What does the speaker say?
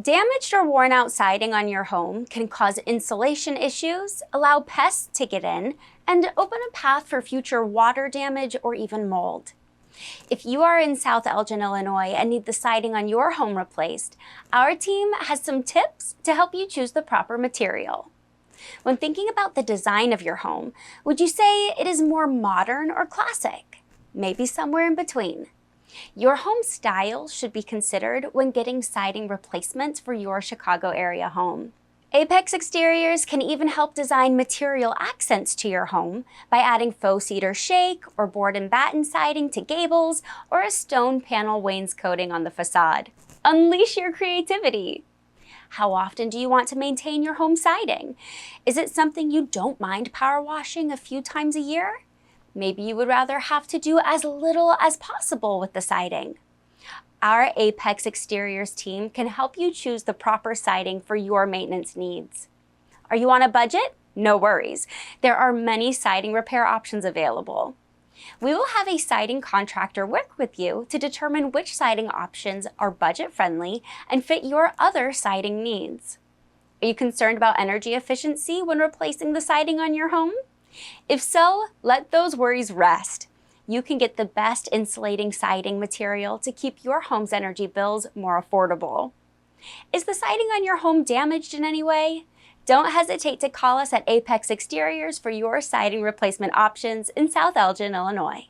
Damaged or worn out siding on your home can cause insulation issues, allow pests to get in, and open a path for future water damage or even mold. If you are in South Elgin, Illinois and need the siding on your home replaced, our team has some tips to help you choose the proper material. When thinking about the design of your home, would you say it is more modern or classic? Maybe somewhere in between. Your home style should be considered when getting siding replacements for your Chicago area home. Apex Exteriors can even help design material accents to your home by adding faux cedar shake or board and batten siding to gables or a stone panel wainscoting on the facade. Unleash your creativity! How often do you want to maintain your home siding? Is it something you don't mind power washing a few times a year? Maybe you would rather have to do as little as possible with the siding. Our Apex Exteriors team can help you choose the proper siding for your maintenance needs. Are you on a budget? No worries. There are many siding repair options available. We will have a siding contractor work with you to determine which siding options are budget-friendly and fit your other siding needs. Are you concerned about energy efficiency when replacing the siding on your home? If so, let those worries rest. You can get the best insulating siding material to keep your home's energy bills more affordable. Is the siding on your home damaged in any way? Don't hesitate to call us at Apex Exteriors for your siding replacement options in South Elgin, Illinois.